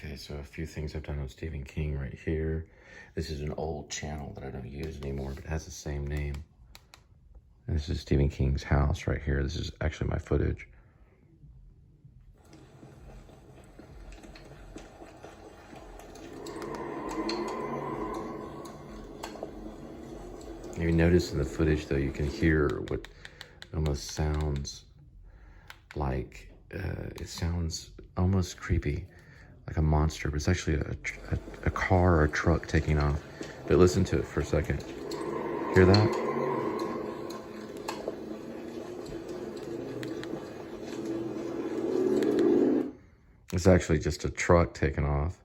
Okay, so a few things I've done with Stephen King right here. This is an old channel that I don't use anymore, but it has the same name. And this is Stephen King's house right here. This is actually my footage. You notice in the footage, though, you can hear what almost sounds like, it sounds almost creepy, like a monster, but it's actually a car or a truck taking off. But listen to it for a second. Hear that? It's actually just a truck taking off,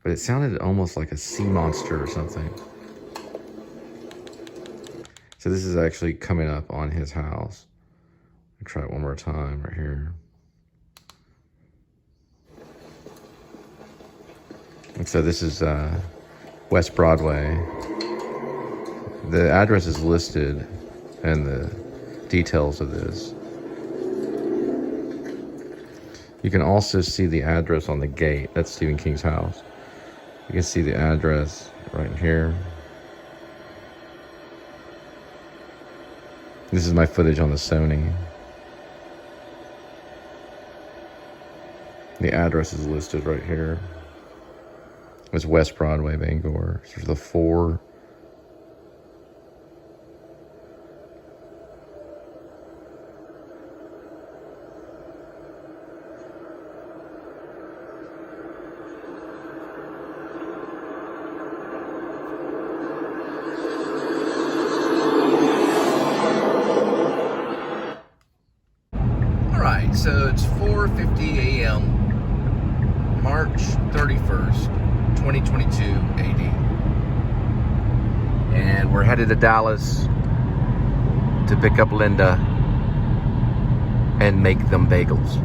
but it sounded almost like a sea monster or something. So this is actually coming up on his house. I'll try it one more time right here. And so this is West Broadway. The address is listed and the details of this. You can also see the address on the gate. That's Stephen King's house. You can see the address right here. This is my footage on the Sony. The address is listed right here. It's West Broadway, Bangor. So there's the 4. Alright, so it's 4:50 a.m. March 31st. 2022 AD, and we're headed to Dallas to pick up Linda and make them bagels.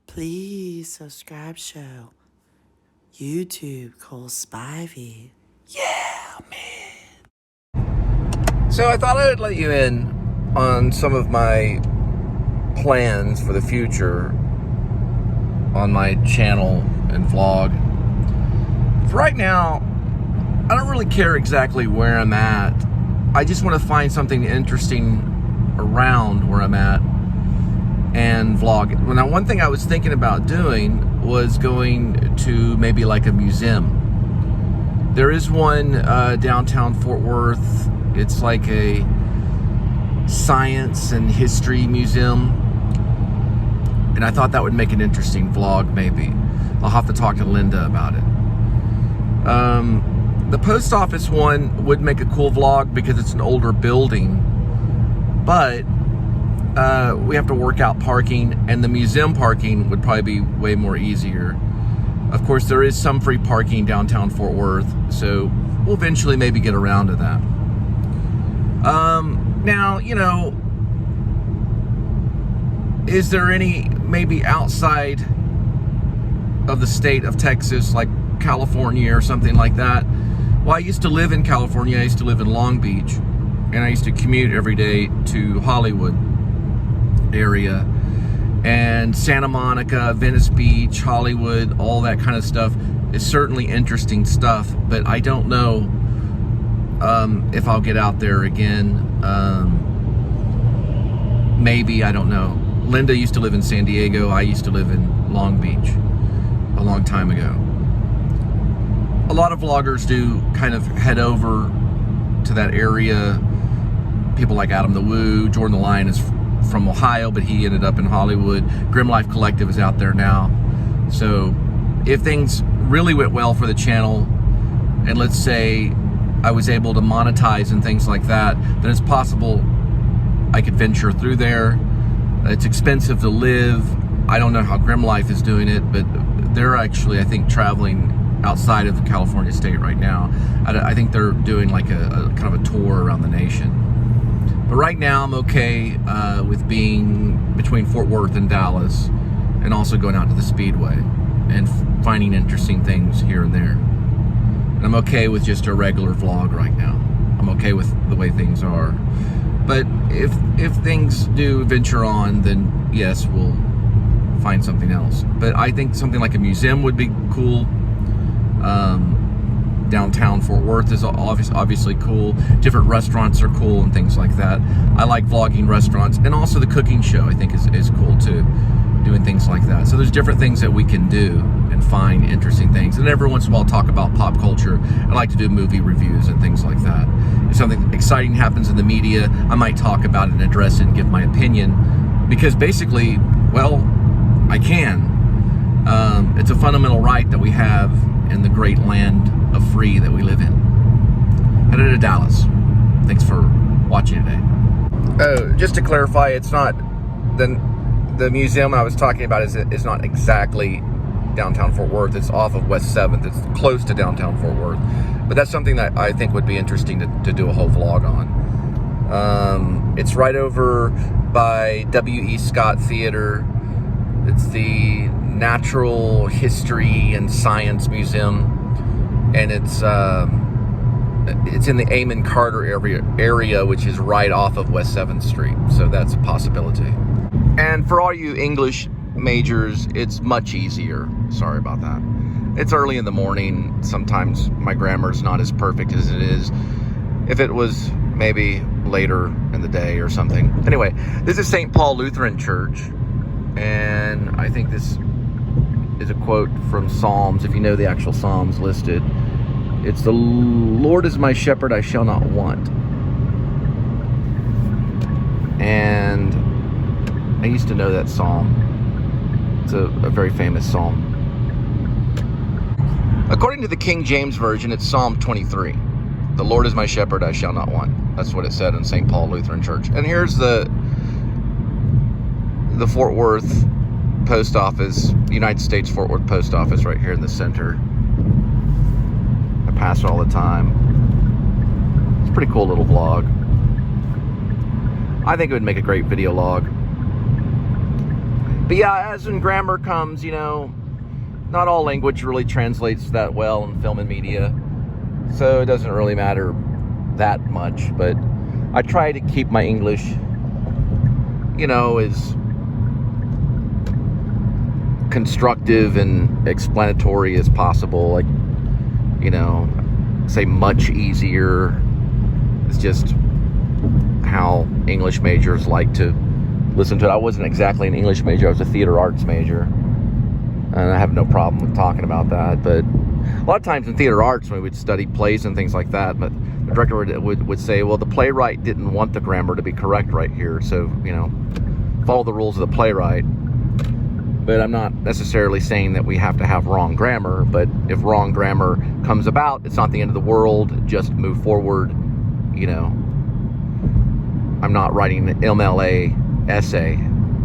Please subscribe show. YouTube, Cole Spivey. Yeah, man. So I thought I would let you in on some of my plans for the future on my channel and vlog. For right now, I don't really care exactly where I'm at. I just want to find something interesting around where I'm at and vlog it. Now, one thing I was thinking about doing was going to maybe like a museum. There is one downtown Fort Worth. It's like a science and history museum, and I thought that would make an interesting vlog. Maybe I'll have to talk to Linda about it. The post office one would make a cool vlog because it's an older building, but we have to work out parking, and the museum parking would probably be way more easier. Of course, there is some free parking downtown Fort Worth, so we'll eventually maybe get around to that. Now, you know, is there any maybe outside of the state of Texas, like California or something like that? Well, I used to live in California. I used to live in Long Beach, and I used to commute every day to Hollywood area, and Santa Monica, Venice Beach, Hollywood, all that kind of stuff is certainly interesting stuff, but I don't know if I'll get out there again. Maybe, I don't know. Linda used to live in San Diego. I used to live in Long Beach a long time ago. A lot of vloggers do kind of head over to that area. People like Adam the Woo, Jordan the Lion is from Ohio, but he ended up in Hollywood. Grim Life Collective is out there now. So if things really went well for the channel, and let's say I was able to monetize and things like that, then it's possible I could venture through there. It's expensive to live. I don't know how Grim Life is doing it, but they're actually, I think, traveling outside of the California state right now. I think they're doing like a kind of a tour around the nation. But right now I'm okay with being between Fort Worth and Dallas, and also going out to the Speedway. and finding interesting things here and there. And I'm okay with just a regular vlog right now. I'm okay with the way things are. But if things do venture on, then yes, we'll find something else. But I think something like a museum would be cool. Downtown Fort Worth is obviously cool. Different restaurants are cool and things like that. I like vlogging restaurants, and also the cooking show I think is cool too, doing things like that. So there's different things that we can do and find interesting things. And every once in a while talk about pop culture. I like to do movie reviews and things like that. If something exciting happens in the media, I might talk about it and address it and give my opinion, because basically, well, I can. It's a fundamental right that we have in the great land of free that we live in. Headed to Dallas. Thanks for watching today. Oh, just to clarify, it's not the museum I was talking about is not exactly downtown Fort Worth. It's off of West 7th. It's close to downtown Fort Worth. But that's something that I think would be interesting to do a whole vlog on. It's right over by W.E. Scott Theater. It's the Natural History and Science Museum, and it's in the Amon Carter area, which is right off of West 7th Street. So that's a possibility. And for all you English majors, it's much easier. Sorry about that. It's early in the morning. Sometimes my grammar's not as perfect as it is if it was maybe later in the day or something. Anyway, this is St. Paul Lutheran Church, and I think this is a quote from Psalms, if you know the actual Psalms listed. It's, "The Lord is my shepherd, I shall not want." And I used to know that psalm. It's a very famous psalm. According to the King James Version, it's Psalm 23. "The Lord is my shepherd, I shall not want." That's what it said in St. Paul Lutheran Church. And here's the Fort Worth Post Office, United States Fort Worth Post Office, right here in the center. I pass it all the time. It's a pretty cool little vlog. I think it would make a great video log. But yeah, as when grammar comes, you know, not all language really translates that well in film and media, so it doesn't really matter that much. But I try to keep my English, you know, as constructive and explanatory as possible. Like, you know, say much easier. It's just how English majors like to listen to it. I wasn't exactly an English major. I was a theater arts major, and I have no problem with talking about that. But a lot of times in theater arts, when we would study plays and things like that, but the director would say, well, the playwright didn't want the grammar to be correct right here, so, you know, follow the rules of the playwright. But I'm not necessarily saying that we have to have wrong grammar, but if wrong grammar comes about, it's not the end of the world. Just move forward, you know. I'm not writing an MLA essay,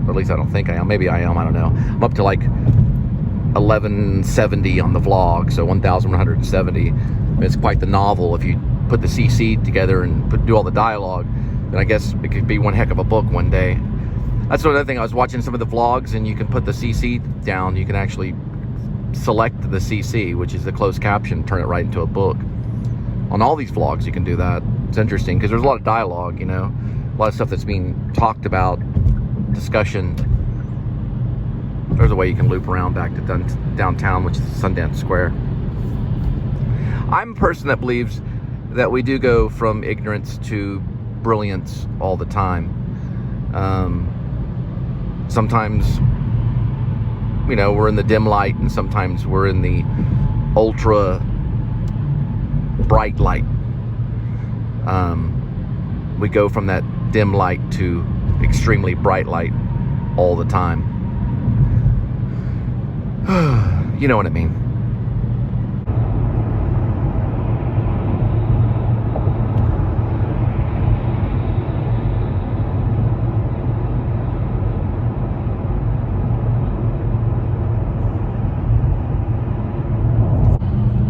or at least I don't think I am. Maybe I am, I don't know. I'm up to like 1170 on the vlog, so 1170. It's quite the novel. If you put the CC together and do all the dialogue, then I guess it could be one heck of a book one day. That's another thing. I was watching some of the vlogs, and you can put the CC down. You can actually select the CC, which is the closed caption, turn it right into a book. On all these vlogs, you can do that. It's interesting because there's a lot of dialogue, you know, a lot of stuff that's being talked about, discussion. There's a way you can loop around back to downtown, which is Sundance Square. I'm a person that believes that we do go from ignorance to brilliance all the time. Sometimes, you know, we're in the dim light, and sometimes we're in the ultra bright light. We go from that dim light to extremely bright light all the time. You know what I mean.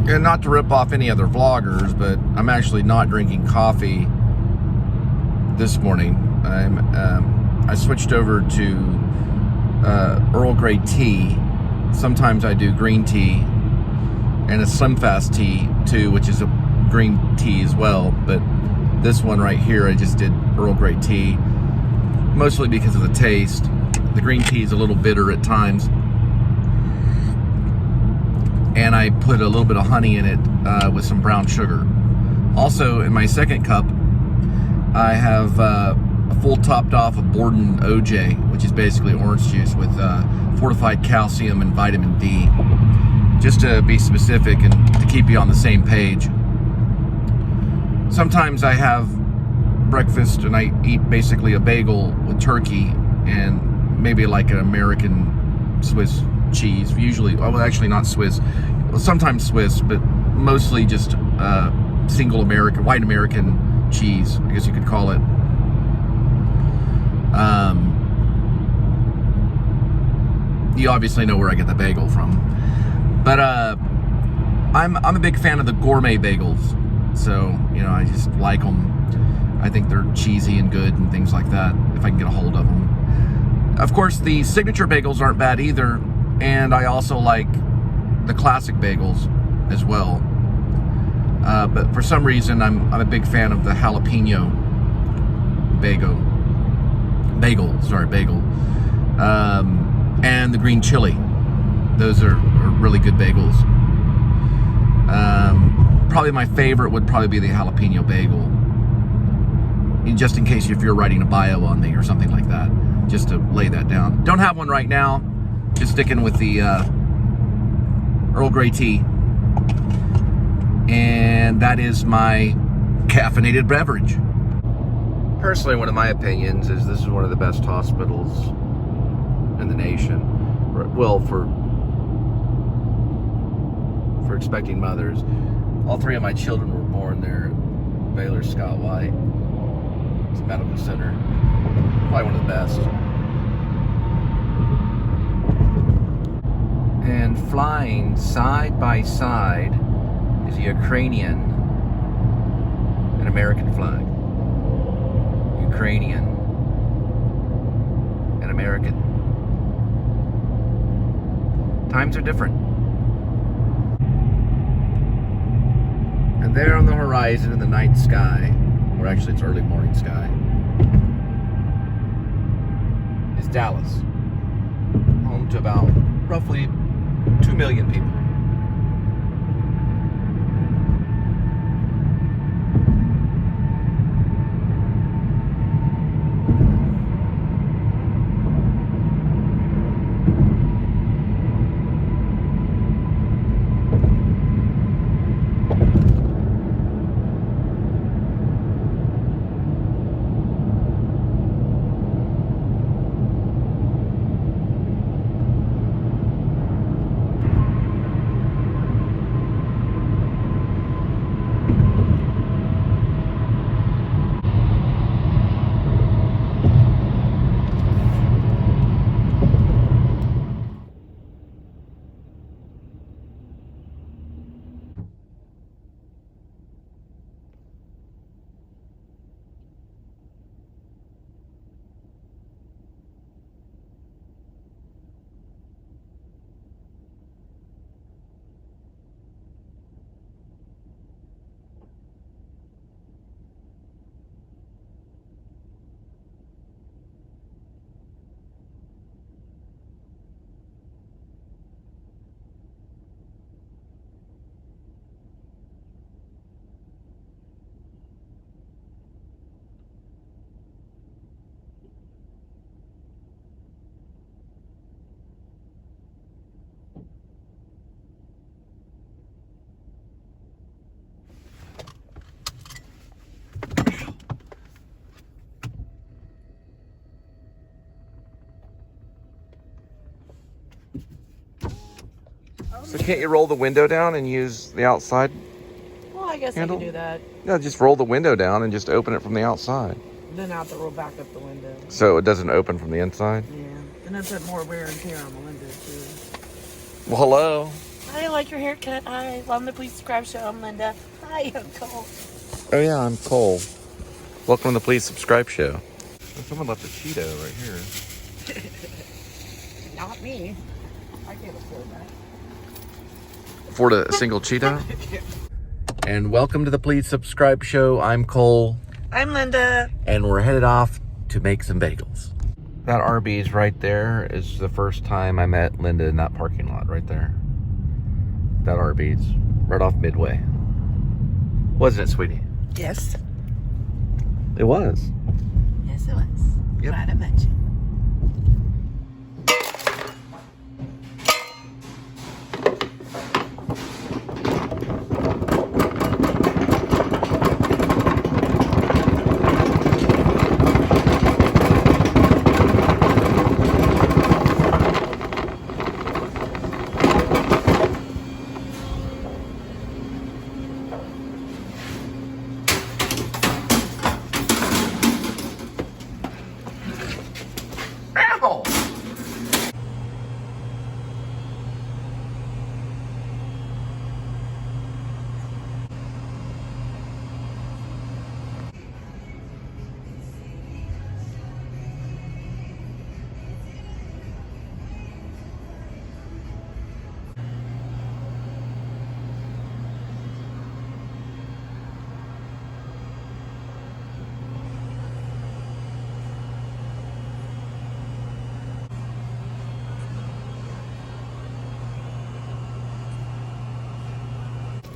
And not to rip off any other vloggers, but I'm actually not drinking coffee this morning. I switched over to Earl Grey tea, sometimes I do green tea and a Slim Fast tea too, which is a green tea as well. But this one right here, I just did Earl Grey tea, mostly because of the taste. The green tea is a little bitter at times, and I put a little bit of honey in it with some brown sugar. Also, in my second cup, I have a full topped off of Borden OJ, which is basically orange juice with fortified calcium and vitamin D, just to be specific and to keep you on the same page. Sometimes I have breakfast and I eat basically a bagel with turkey and maybe like an American Swiss cheese, usually, well, actually not Swiss, well, sometimes Swiss, but mostly just single American, white American cheese, I guess you could call it. You obviously know where I get the bagel from, but I'm a big fan of the gourmet bagels, so you know, I just like them. I think they're cheesy and good and things like that, if I can get a hold of them. Of course, the signature bagels aren't bad either, and I also like the classic bagels as well. But for some reason, I'm a big fan of the jalapeno bagel, and the green chili. Those are really good bagels. Probably my favorite would probably be the jalapeno bagel. And just in case if you're writing a bio on me or something like that, just to lay that down. Don't have one right now. Just sticking with the Earl Grey tea. And that is my caffeinated beverage. Personally, one of my opinions is this is one of the best hospitals in the nation. Well, for expecting mothers. All three of my children were born there at Baylor Scott White. It's a medical center. Probably one of the best. And flying side by side is a Ukrainian and American flag. Ukrainian and American. Times are different. And there on the horizon in the night sky, or actually it's early morning sky, is Dallas, home to about roughly 2 million people. So can't you roll the window down and use the outside? Well, I guess handle? I can do that. No, just roll the window down and just open it from the outside. Then I have to roll back up the window. So it doesn't open from the inside? Yeah. And then put more wear and tear on the window, too. Well, hello. Hi, I like your haircut. Hi, welcome to Please Subscribe Show. I'm Linda. Hi, I'm Cole. Oh yeah, I'm Cole. Welcome to the Please Subscribe Show. Someone left a Cheeto right here. Not me. I can't afford that. Afford a single Cheeto? And welcome to the Please Subscribe show. I'm Cole. I'm Linda. And we're headed off to make some bagels. That Arby's right there is the first time I met Linda in that parking lot right there. That Arby's, right off Midway. Wasn't it, sweetie? Yes. It was. Yes, it was. Yep. Glad I met you.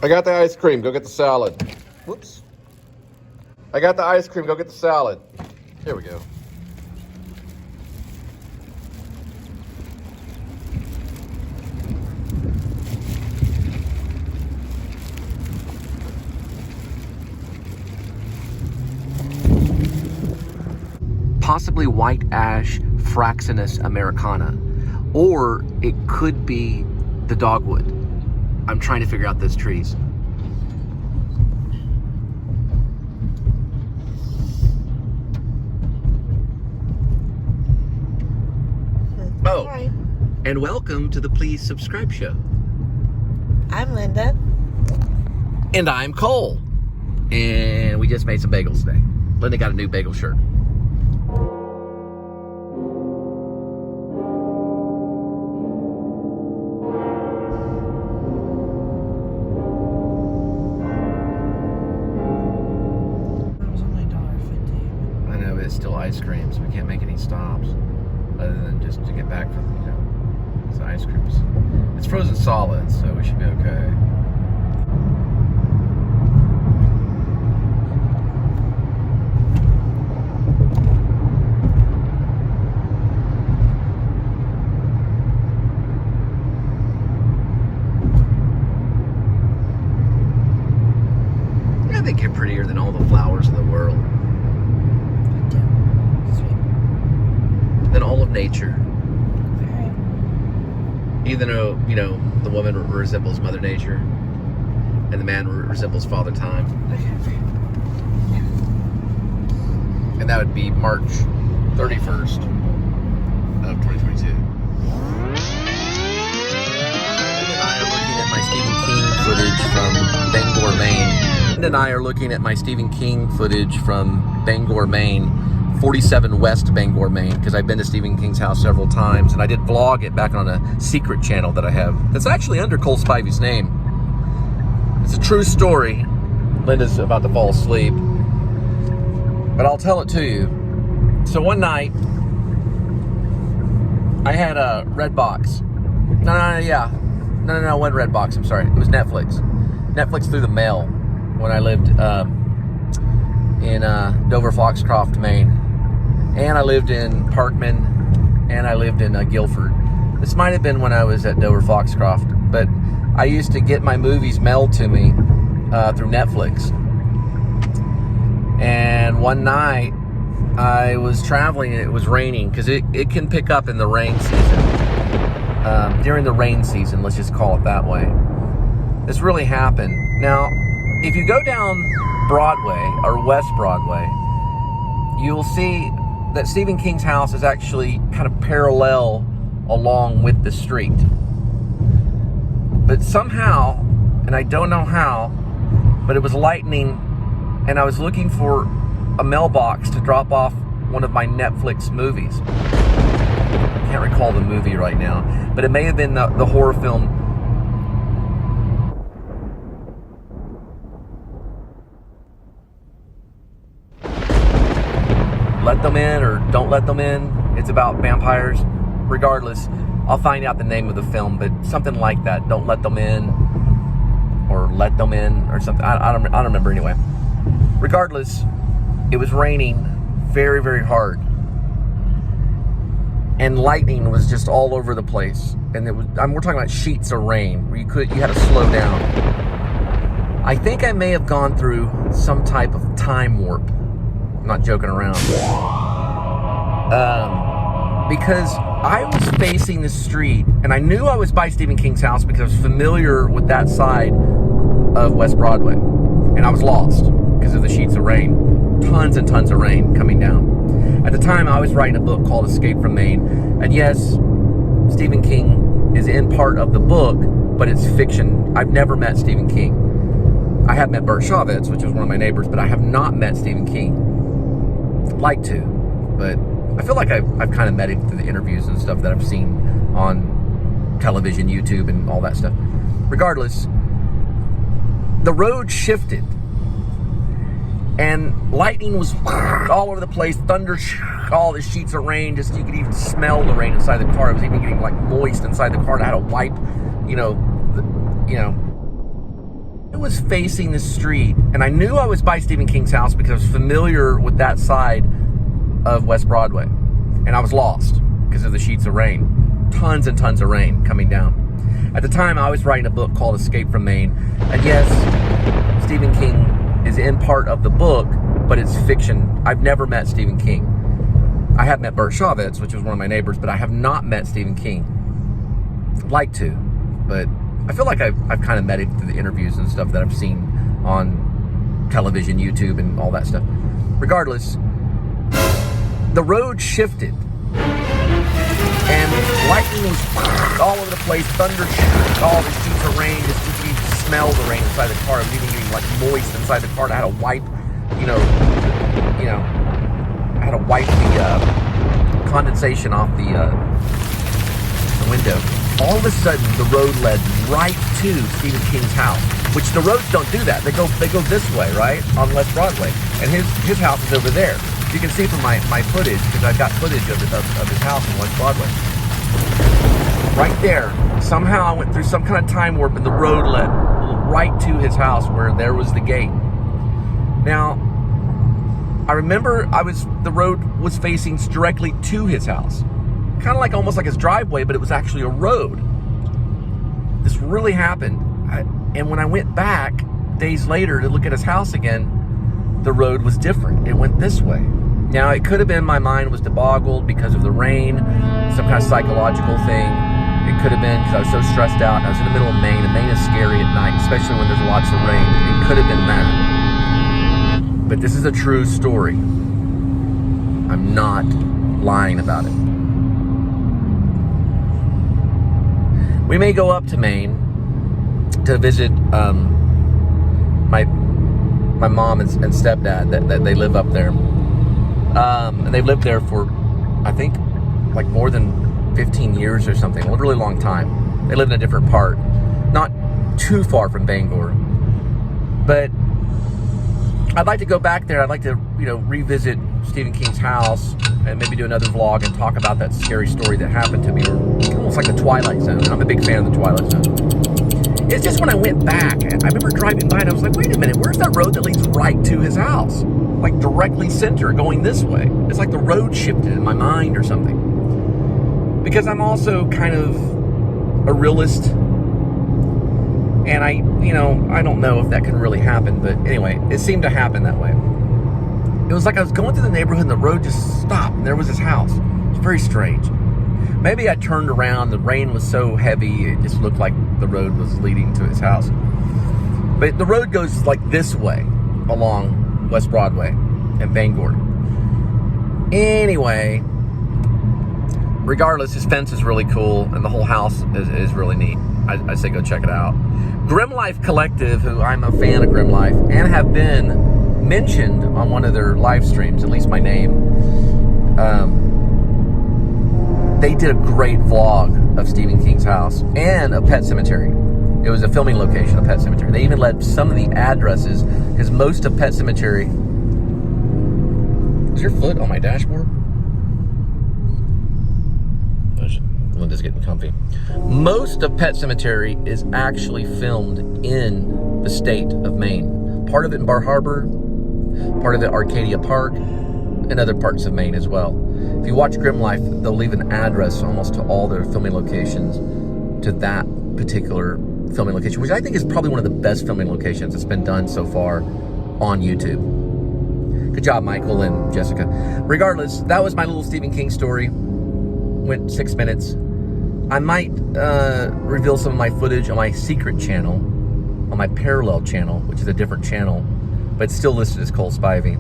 I got the ice cream. Go get the salad. Whoops. I got the ice cream. Go get the salad. Here we go. Possibly white ash Fraxinus americana, or it could be the dogwood. I'm trying to figure out those trees. Oh, Hi. and welcome to the Please Subscribe show. I'm Linda. And I'm Cole. And we just made some bagels today. Linda got a new bagel shirt. It's still ice cream, so we can't make any stops other than just to get back from, it's ice creams. It's frozen solid, so we should be okay. Yeah, they get prettier than all the flowers in the world. Than all of nature. Even though, the woman resembles Mother Nature and the man resembles Father Time. And that would be March 31st of 2022. And I are looking at my Stephen King footage from Bangor, Maine. 47 West Bangor, Maine, because I've been to Stephen King's house several times, and I did vlog it back on a secret channel that I have that's actually under Cole Spivey's name. It's a true story. Linda's about to fall asleep, but I'll tell it to you. So one night, I had a Redbox. No, it wasn't Redbox, I'm sorry. It was Netflix. Netflix through the mail when I lived in Dover, Foxcroft, Maine. And I lived in Parkman, and I lived in Guilford. This might have been when I was at Dover, Foxcroft, but I used to get my movies mailed to me through Netflix. And one night, I was traveling and it was raining, because it can pick up in the rain season. During the rain season, let's just call it that way. This really happened. Now, if you go down Broadway, or West Broadway, you will see that Stephen King's house is actually kind of parallel along with the street. But somehow, and I don't know how, but it was lightning, and I was looking for a mailbox to drop off one of my Netflix movies. can't recall the movie right now, but it may have been the horror film Let Them In or Don't Let Them In. It's about vampires. Regardless, I'll find out the name of the film, but something like that. Don't Let Them In or Let Them In or something. I don't remember anyway. Regardless, it was raining very, very hard. And lightning was just all over the place. And we're talking about sheets of rain where you had to slow down. I think I may have gone through some type of time warp. I'm not joking around. Because I was facing the street, and I knew I was by Stephen King's house because I was familiar with that side of West Broadway. And I was lost because of the sheets of rain. Tons and tons of rain coming down. At the time, I was writing a book called Escape from Maine. And yes, Stephen King is in part of the book, but it's fiction. I've never met Stephen King. I have met Bert Chavez, which was one of my neighbors, but I have not met Stephen King. I'd like to, but I feel like I've kind of met him through the interviews and stuff that I've seen on television, YouTube, and all that stuff. Regardless, the road shifted. And lightning was all over the place, thunder, all the sheets of rain, just you could even smell the rain inside the car. It was even getting like moist inside the car, and I had to wipe, I was facing the street, and I knew I was by Stephen King's house because I was familiar with that side of West Broadway. And I was lost because of the sheets of rain. Tons and tons of rain coming down. At the time, I was writing a book called Escape from Maine. And yes, Stephen King is in part of the book, but it's fiction. I've never met Stephen King. I have met Bert Chavez, which was one of my neighbors, but I have not met Stephen King. I'd like to, but I feel like I've kind of met him through the interviews and stuff that I've seen on television, YouTube, and all that stuff. Regardless, the road shifted. And lightning was all over the place, thunder, all the sheets of rain, just you could even smell the rain inside the car. It was even getting like moist inside the car, and I had to wipe, I had to wipe the condensation off the window. All of a sudden, the road led right to Stephen King's house, which the roads don't do that. They go this way, right, on West Broadway, and his house is over there. You can see from my footage, because I've got footage of his house on West Broadway. Right there, somehow I went through some kind of time warp, and the road led right to his house, where there was the gate. Now, I remember the road was facing directly to his house. Kind of like almost like his driveway, but it was actually a road. This really happened. And when I went back days later to look at his house again, the road was different. It went this way. Now, it could have been my mind was deboggled because of the rain, some kind of psychological thing. It could have been because I was so stressed out. I was in the middle of Maine, and Maine is scary at night, especially when there's lots of rain. It could have been that. But this is a true story. I'm not lying about it. We may go up to Maine to visit my mom and stepdad. That they live up there, and they've lived there for, I think, like more than 15 years or something. A really long time. They live in a different part, not too far from Bangor. But I'd like to go back there. I'd like to, revisit Stephen King's house and maybe do another vlog and talk about that scary story that happened to me, or almost like the Twilight Zone. I'm a big fan of the Twilight Zone. It's just when I went back, I remember driving by and I was like, wait a minute, where's that road that leads right to his house? Like directly center, going this way. It's like the road shifted in my mind or something. Because I'm also kind of a realist, and I don't know if that can really happen, but anyway, it seemed to happen that way. It was like I was going through the neighborhood and the road just stopped, and there was his house. It was very strange. Maybe I turned around, the rain was so heavy, it just looked like the road was leading to his house. But the road goes like this way, along West Broadway and Bangor. Anyway, regardless, his fence is really cool, and the whole house is really neat. I say go check it out. Grim Life Collective, who I'm a fan of Grim Life, and have been mentioned on one of their live streams, at least my name. they did a great vlog of Stephen King's house and a pet cemetery. It was a filming location, a pet cemetery. They even let some of the addresses, because most of Pet Cemetery... Is your foot on my dashboard? Linda's getting comfy. Most of Pet Cemetery is actually filmed in the state of Maine. Part of it in Bar Harbor, part of it Arcadia Park, and other parts of Maine as well. If you watch Grim Life, they'll leave an address almost to all their filming locations to that particular filming location, which I think is probably one of the best filming locations that's been done so far on YouTube. Good job, Michael and Jessica. Regardless, that was my little Stephen King story. Went 6 minutes. I might reveal some of my footage on my secret channel, on my parallel channel, which is a different channel, but it's still listed as Cole Spivey.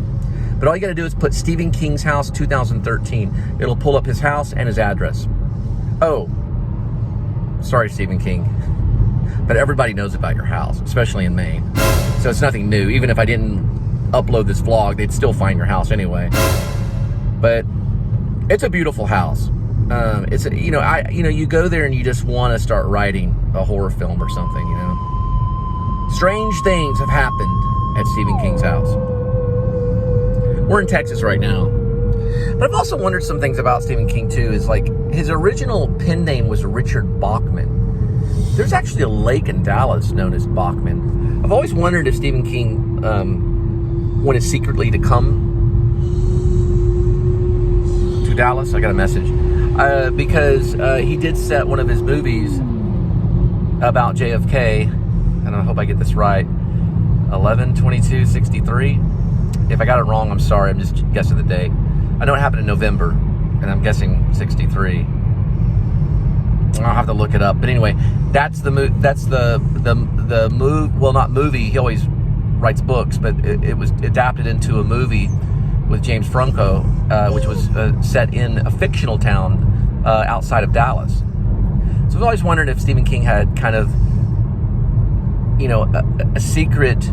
But all you gotta do is put Stephen King's house 2013. It'll pull up his house and his address. Oh, sorry, Stephen King. But everybody knows about your house, especially in Maine. So it's nothing new. Even if I didn't upload this vlog, they'd still find your house anyway. But it's a beautiful house. It's a, you go there and you just want to start writing a horror film or something, Strange things have happened at Stephen King's house. We're in Texas right now. But I've also wondered some things about Stephen King too, is like his original pen name was Richard Bachman. There's actually a lake in Dallas known as Bachman. I've always wondered if Stephen King wanted secretly to come to Dallas. I got a message. Because he did set one of his movies about JFK, and I hope I get this right, 11/22/63. If I got it wrong, I'm sorry. I'm just guessing the date. I know it happened in November, and I'm guessing 63. I'll have to look it up. But anyway, that's the move. Well, not movie. He always writes books, but it was adapted into a movie with James Franco, which was set in a fictional town outside of Dallas. So I've always wondered if Stephen King had kind of, a secret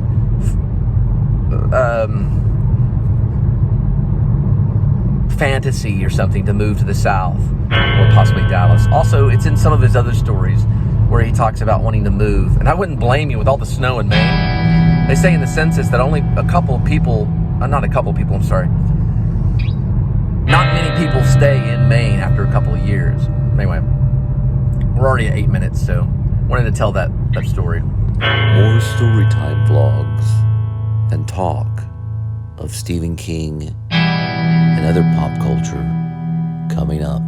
fantasy or something to move to the South, or possibly Dallas. Also, it's in some of his other stories where he talks about wanting to move. And I wouldn't blame you with all the snow in Maine. They say in the census that only a couple of people, not many people stay in Maine after a couple of years. Anyway, we're already at 8 minutes, so wanted to tell that story. More Storytime vlogs and talk of Stephen King and other pop culture coming up.